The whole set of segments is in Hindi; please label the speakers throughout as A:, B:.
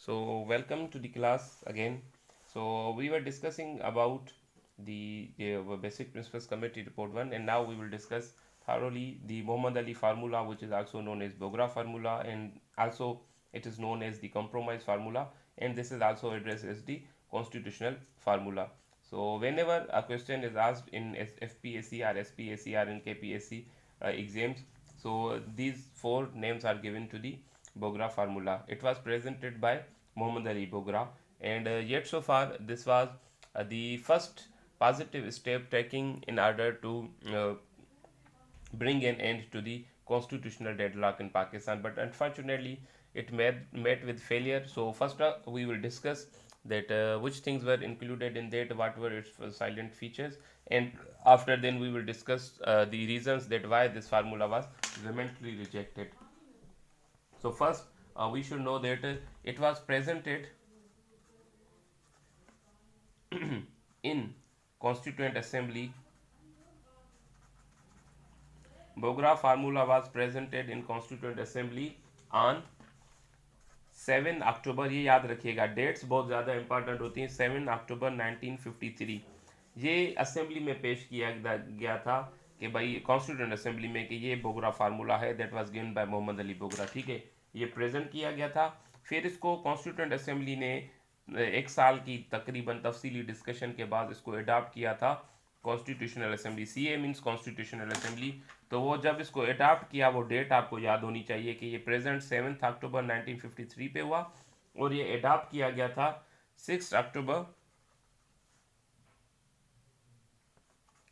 A: So welcome to the class again. So we were discussing about the basic principles committee report 1, and now we will discuss thoroughly the Muhammad Ali formula, which is also known as Bogra formula, and also it is known as the compromise formula, and this is also addressed as the constitutional formula. So whenever a question is asked in FPSC or SPSC or in KPSC exams, so these four names are given to the Bogra formula. It was presented by Muhammad Ali Bogra, and yet so far this was the first positive step taken in order to bring an end to the constitutional deadlock in Pakistan. But unfortunately, it met with failure. So first we will discuss that which things were included in that, what were its silent features, and after then we will discuss the reasons that why this formula was vehemently rejected. So first, we should know that it was presented in Constituent Assembly. Bogra formula was presented in Constituent Assembly on 7 अक्टूबर, ये याद रखिएगा, डेट्स बहुत ज़्यादा इंपॉर्टेंट होती हैं। 7 अक्टूबर 1953 ये असेंबली में पेश किया गया था कि भाई कॉन्स्टिट्यूंट असेंबली में कि ये बोगरा फार्मूला है, that was given by Mohammad Ali Bogra. ठीक है, ये प्रेजेंट किया गया था। फिर इसको कॉन्स्टिट्यूंट असेंबली ने एक साल की तकरीबन तफसीली डिस्कशन के बाद इसको अडॉप्ट किया था constitutional assembly. CA means constitutional assembly. तो वो जब इसको अडॉप्ट किया, वो डेट आपको याद होनी चाहिए कि ये प्रेजेंट 7 अक्टूबर 1953 पे हुआ और ये अडॉप्ट किया गया था 6 अक्टूबर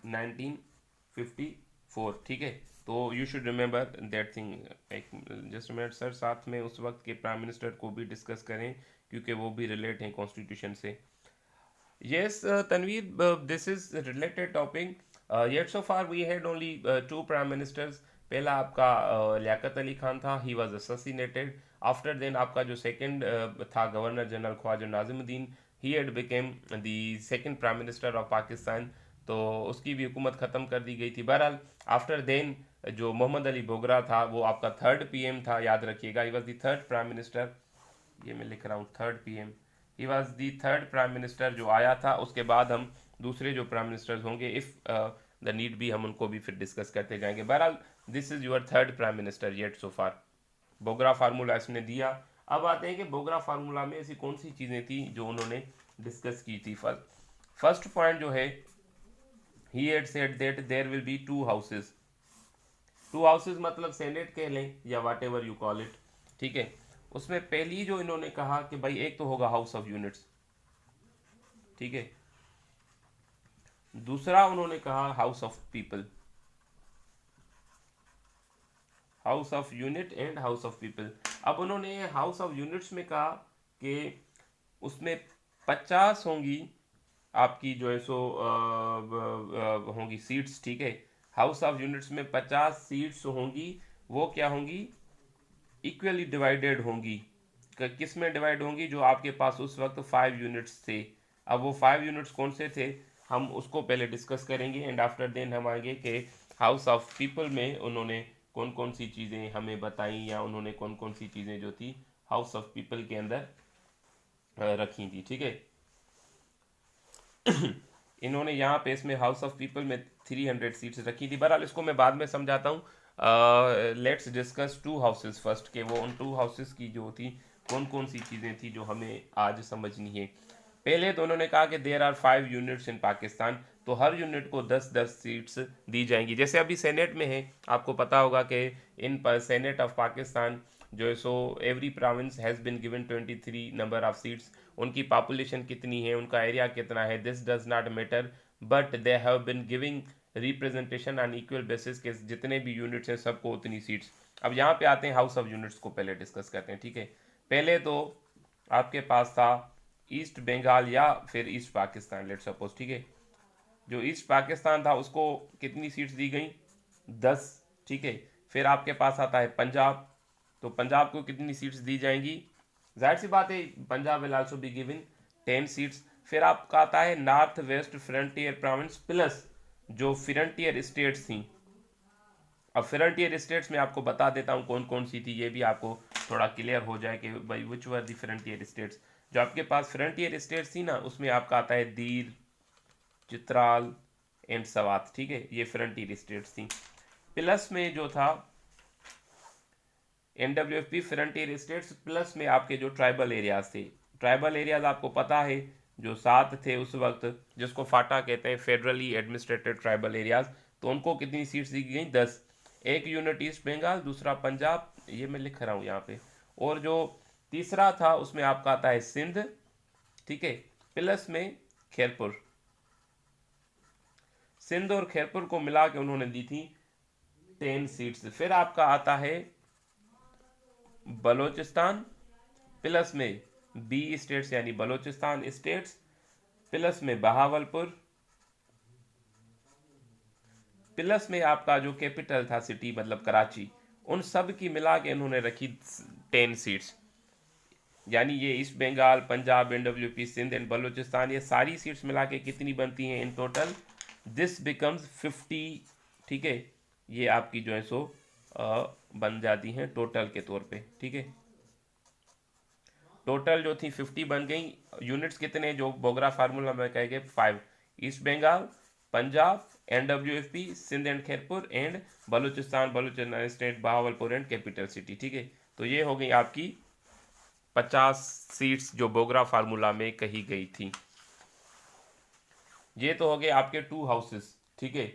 A: 1954। ठीक है, तो you should remember that thing. Just minute sir, साथ में उस वक्त के प्राइम मिनिस्टर को भी डिस्कस करें क्योंकि वो भी रिलेट हैं कॉन्स्टिट्यूशन से। Yes, Tanveer, this is a related topic. Yet so far we had only two prime ministers. पहला आपका लियाकत अली खान था, he was assassinated. After then आपका जो second था governor general Khawaja Nazimuddin, he had became the second prime minister of Pakistan. तो उसकी भी हुकूमत ख़त्म कर दी गई थी। बहरहाल आफ्टर देन जो मोहम्मद अली बोगरा था वो आपका थर्ड PM था, याद रखिएगा, he was the third prime minister. ये मैं लिख रहा हूँ third PM। He was the third prime minister जो आया था। उसके बाद हम दूसरे जो प्राइम मिनिस्टर्स होंगे इफ़ द नीड भी, हम उनको भी फिर डिस्कस करते जाएंगे। बहरहाल this is your third prime minister yet so far. Bogra formula इसने दिया। अब आते हैं कि बोगरा फार्मूला में ऐसी कौन सी चीज़ें थी जो उन्होंने डिस्कस की थी। फर्स्ट पॉइंट जो है, he had said that there will be two houses. Two houses मतलब सेनेट कह लें या whatever you call it. ठीक है, उसमें पहली जो इन्होंने कहा कि भाई एक तो होगा हाउस ऑफ यूनिट्स। ठीक है, दूसरा उन्होंने कहा house of people, house of unit and house of people. अब उन्होंने हाउस ऑफ यूनिट्स में कहा कि उसमें 50 होंगी आपकी जो है सो होंगी सीट्स। ठीक है, हाउस ऑफ यूनिट्स में 50 सीट्स होंगी। वो क्या होंगी? इक्वली डिवाइडेड होंगी। किस में डिवाइड होंगी? जो आपके पास उस वक्त 5 यूनिट्स थे। अब वो 5 यूनिट्स कौन से थे, हम उसको पहले डिस्कस करेंगे एंड आफ्टर देन हम आएंगे कि हाउस ऑफ पीपल में उन्होंने कौन कौन सी चीज़ें हमें बताई या उन्होंने कौन कौन सी चीज़ें जो थी हाउस ऑफ पीपल के अंदर रखी थी। ठीक है, इन्होंने यहाँ पे इसमें हाउस ऑफ पीपल में 300 सीट्स रखी थी। बहरहाल इसको मैं बाद में समझाता हूँ। Let's discuss to houses first के वो उन टू हाउसेस की जो थी कौन कौन सी चीज़ें थी जो हमें आज समझनी है। पहले तो उन्होंने कहा कि there are 5 units in Pakistan, तो हर यूनिट को 10-10 सीट्स दी जाएंगी। जैसे अभी सेनेट में है, आपको पता होगा कि इन सेनेट ऑफ पाकिस्तान जो है so every province has been given 23 number of seats. उनकी पॉपुलेशन कितनी है, उनका एरिया कितना है, this does not matter, but they have been giving representation on equal basis के जितने भी यूनिट्स हैं सबको उतनी सीट्स। अब यहाँ पे आते हैं हाउस ऑफ यूनिट्स को पहले डिस्कस करते हैं। ठीक है, पहले तो आपके पास था ईस्ट बंगाल या फिर ईस्ट पाकिस्तान, लेट सपोज। ठीक है, जो ईस्ट पाकिस्तान था उसको कितनी सीट्स दी गई? 10। ठीक है, फिर आपके पास आता है पंजाब, तो पंजाब को कितनी सीट्स दी जाएंगी? जाहिर सी बात है Punjab will also be given 10 seats. फिर आपका आता है north west frontier province plus जो फ्रंटियर स्टेट्स थी अब फ्रंटियर स्टेट्स में आपको बता देता हूँ कौन कौन सी थी, ये भी आपको थोड़ा क्लियर हो जाए कि भाई विच वर दी फ्रंटियर स्टेट्स। जो आपके पास फ्रंटियर स्टेट्स थी ना, उसमें आपका आता है दीर, चित्राल एंड सवात, ठीक है, ये फ्रंटियर स्टेट्स थी। प्लस में जो था NWFP फ्रंटियर स्टेट्स, प्लस में आपके जो ट्राइबल एरियाज थे, ट्राइबल एरियाज आपको पता है जो 7 थे उस वक्त, जिसको फाटा कहते हैं, फेडरली एडमिनिस्ट्रेटेड ट्राइबल एरियाज। तो उनको कितनी सीट्स दी गई? 10। एक यूनिट ईस्ट बंगाल, दूसरा पंजाब, ये मैं लिख रहा हूँ यहाँ पे, और जो तीसरा था उसमें आपका आता है सिंध, ठीक है, प्लस में खैरपुर। सिंध और खैरपुर को मिला के उन्होंने दी थी 10 सीट्स। फिर आपका आता है बलोचिस्तान, प्लस में बी स्टेट्स यानी बलोचिस्तान स्टेट्स, प्लस में बहावलपुर, प्लस में आपका जो कैपिटल था सिटी मतलब कराची, उन सब की मिला के इन्होंने रखी 10 सीट्स। यानी ये east Bengal, Punjab, NWP, Sindh and Balochistan, ये सारी सीट्स मिला के कितनी बनती हैं इन टोटल? दिस बिकम्स 50, ठीक है, ये आपकी जो है सो बन जाती हैं टोटल के तौर पे, ठीक है। टोटल जो थी 50 बन गई। यूनिट्स कितने जो बोगरा फार्मूला में कहे गए? 5। East Bengal, Punjab, NWFP, Sindh and Khairpur and Balochistan state, Bahawalpur and capital city, ठीक है। तो ये हो गई आपकी 50 सीट्स जो बोगरा फार्मूला में कही गई थी। ये तो हो गए आपके 2 हाउसेस, ठीक है।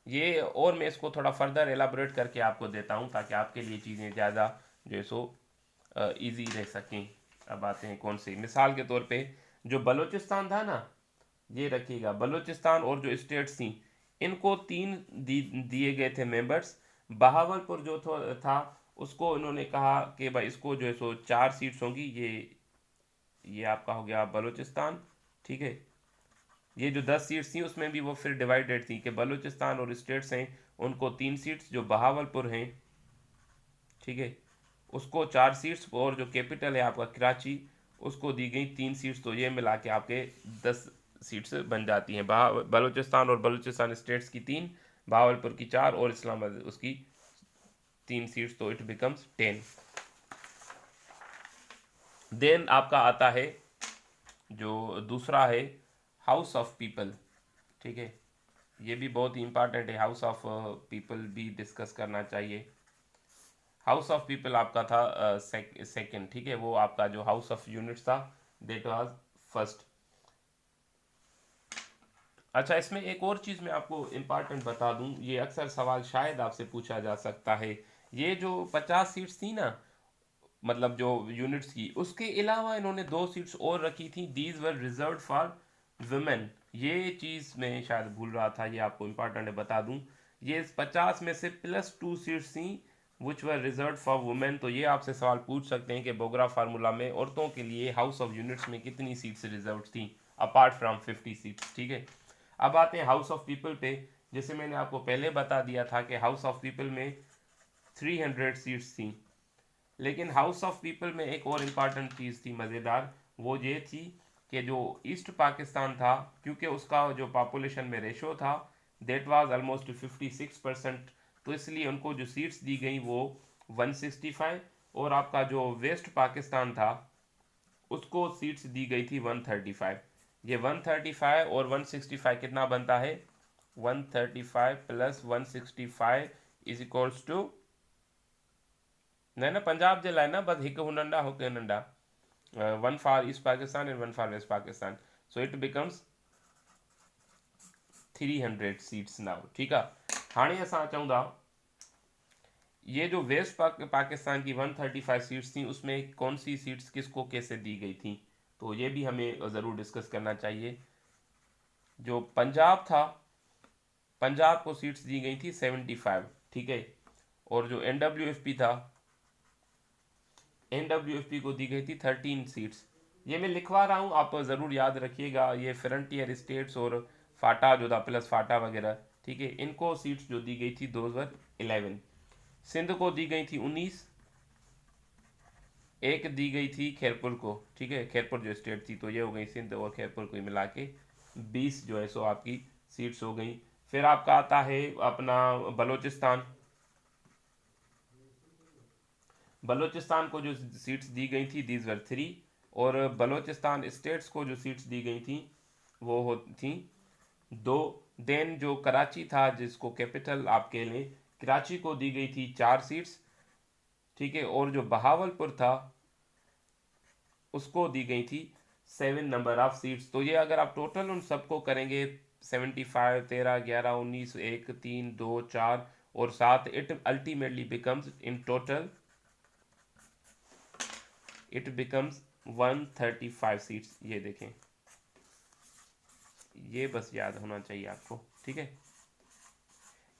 A: ये और मैं इसको थोड़ा फर्दर एलाबोरेट करके आपको देता हूँ ताकि आपके लिए चीज़ें ज़्यादा जो है सो ईजी रह सकें। अब आते हैं कौन से, मिसाल के तौर पे जो बलूचिस्तान था ना, ये रखिएगा, बलूचिस्तान और जो स्टेट्स थी इनको 3 दिए गए थे मेंबर्स। बहावलपुर जो था उसको इन्होंने कहा कि भाई इसको जो है सो 4 सीट्स होंगी। ये आपका हो गया बलूचिस्तान, ठीक है। ये जो 10 सीट्स थी उसमें भी वो फिर डिवाइडेड थी कि बलूचिस्तान और स्टेट्स हैं उनको 3 सीट्स, जो बहावलपुर हैं, ठीक है, उसको 4 सीट्स, और जो कैपिटल है आपका कराची उसको दी गई 3 सीट्स। तो ये मिला के आपके 10 सीट्स बन जाती हैं। बलूचिस्तान और बलूचिस्तान स्टेट्स की 3, बहावलपुर की 4 और इस्लामाबाद उसकी 3 सीट्स, तो इट बिकम्स 10। देन आपका आता है जो दूसरा है हाउस ऑफ पीपल, ठीक है, ये भी बहुत ही इंपॉर्टेंट है। हाउस ऑफ पीपल भी डिस्कस करना चाहिए। हाउस ऑफ पीपल आपका था सेकंड, ठीक है, वो आपका जो हाउस ऑफ यूनिट्स था दैट वाज फर्स्ट। अच्छा, इसमें एक और चीज़ मैं आपको इम्पॉर्टेंट बता दूं, ये अक्सर सवाल शायद आपसे पूछा जा सकता है। ये जो 50 सीट्स थी ना, मतलब जो यूनिट्स की, उसके अलावा इन्होंने 2 सीट्स और रखी थी, these were reserve for women. ये चीज़ मैं शायद भूल रहा था, ये आपको इम्पॉर्टेंट है बता दूं। ये 50 में से +2 सीट्स थी विच वर रिजर्व फॉर वुमेन। तो ये आपसे सवाल पूछ सकते हैं कि बोगरा फार्मूला में औरतों के लिए हाउस ऑफ यूनिट्स में कितनी सीट्स रिजर्व थी अपार्ट फ्रॉम 50 सीट्स, ठीक है। अब आते हैं हाउस ऑफ पीपल पे। जैसे मैंने आपको पहले बता दिया था कि हाउस ऑफ पीपल में 300 सीट्स थी, लेकिन हाउस ऑफ पीपल में एक और इम्पॉर्टेंट चीज़ थी मज़ेदार, वो ये थी कि जो ईस्ट पाकिस्तान था, क्योंकि उसका जो पॉपुलेशन में रेशो था दैट वाज ऑलमोस्ट 56%, तो इसलिए उनको जो सीट्स दी गई वो 165, और आपका जो वेस्ट पाकिस्तान था उसको सीट्स दी गई थी 135। ये 135 और 165 कितना बनता है? 135 + 165 इज इक्वल्स टू, न पंजाब जे लाइ न बस हिकु हुनंडा होके नंढा, 1 for east Pakistan and 1 for west Pakistan, so it becomes 300 seats now, ठीक है। हाणे असां अचूं था ये जो वेस्ट पाकिस्तान की 135 सीट्स थी उसमें कौन सी सीट्स किसको कैसे दी गई थी, तो ये भी हमें ज़रूर डिस्कस करना चाहिए। जो पंजाब था, पंजाब को सीट्स दी गई थी 75, ठीक है, और जो NWFP था, NWFP को दी गई थी 13 सीट्स। ये मैं लिखवा रहा हूँ, आप ज़रूर याद रखिएगा। ये फ्रंटियर स्टेट्स और फाटा जो था प्लस फाटा वगैरह, ठीक है, इनको सीट्स जो दी गई थी 2011। सिंध को दी गई थी 19, एक दी गई थी खैरपुर को, ठीक है, खैरपुर जो स्टेट थी, तो ये हो गई सिंध और खैरपुर को मिला के 20 जो है सो आपकी सीट्स हो गई। फिर आपका आता है अपना बलोचिस्तान। बलोचिस्तान को जो सीट्स दी गई थी दीज वर 3, और बलोचिस्तान स्टेट्स को जो सीट्स दी गई थी वो थी 2। देन जो कराची था, जिसको कैपिटल आप कह लें, कराची को दी गई थी 4 सीट्स, ठीक है। और जो बहावलपुर था उसको दी गई थी 7 नंबर ऑफ सीट्स। तो ये अगर आप टोटल उन सबको करेंगे 75, 13, 11, 19, 1, 3, 2, 4 और 7, it ultimately becomes in total it becomes 135 seats. ये देखें, ये बस याद होना चाहिए आपको, ठीक है।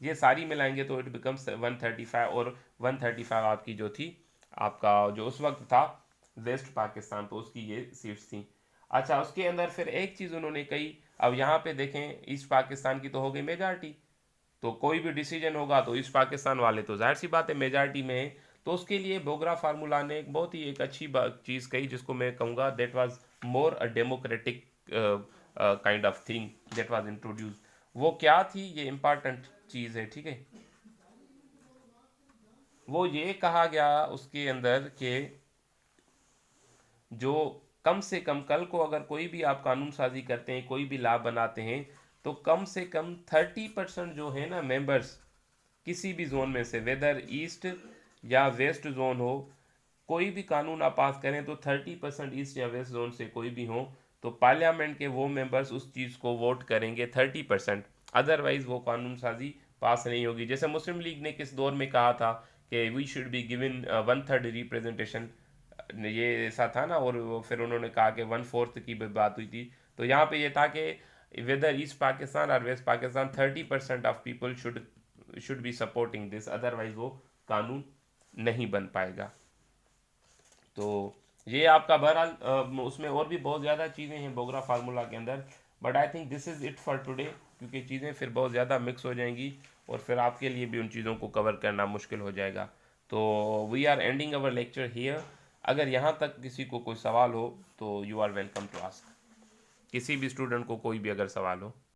A: ये सारी मिलाएंगे तो इट बिकम्स 135, और 135 आपकी जो थी, आपका जो उस वक्त था वेस्ट पाकिस्तान, तो उसकी ये सीट्स थी। अच्छा, उसके अंदर फिर एक चीज़ उन्होंने कही, अब यहाँ पे देखें ईस्ट पाकिस्तान की तो हो गई मेजॉरिटी, तो कोई भी डिसीजन होगा तो ईस्ट पाकिस्तान वाले तो जाहिर सी बात है मेजॉरिटी में है। तो उसके लिए बोगरा फार्मूला ने एक बहुत ही एक अच्छी चीज़ कही, जिसको मैं कहूँगा that was more a democratic kind of thing that was introduce. वो क्या थी, ये इम्पॉर्टेंट चीज़ है, ठीक है। वो ये कहा गया उसके अंदर कि जो कम से कम कल को अगर कोई भी आप कानून साजी करते हैं, कोई भी लॉ बनाते हैं, तो कम से कम 30% जो है ना मेंबर्स किसी भी जोन में से, वेदर ईस्ट या वेस्ट जोन हो, कोई भी कानून आप पास करें तो 30% ईस्ट या वेस्ट जोन से कोई भी हो, तो पार्लियामेंट के वो मेंबर्स उस चीज़ को वोट करेंगे 30%। अदरवाइज वो कानून साजी पास नहीं होगी। जैसे मुस्लिम लीग ने किस दौर में कहा था कि we should be given 1/3 representation, ये ऐसा था ना, और फिर उन्होंने कहा कि 1/4 की भी बात हुई थी। तो यहाँ पे ये था कि वेदर ईस्ट पाकिस्तान और west Pakistan 30% of people should be supporting this, otherwise वो कानून नहीं बन पाएगा। तो ये आपका बहरहाल उसमें और भी बहुत ज़्यादा चीज़ें हैं बोगरा फार्मूला के अंदर, but I think this is it for today, क्योंकि चीज़ें फिर बहुत ज़्यादा मिक्स हो जाएंगी और फिर आपके लिए भी उन चीज़ों को कवर करना मुश्किल हो जाएगा। तो we are ending our lecture here. अगर यहाँ तक किसी को कोई सवाल हो तो you are welcome to ask, किसी भी स्टूडेंट को कोई भी अगर सवाल हो।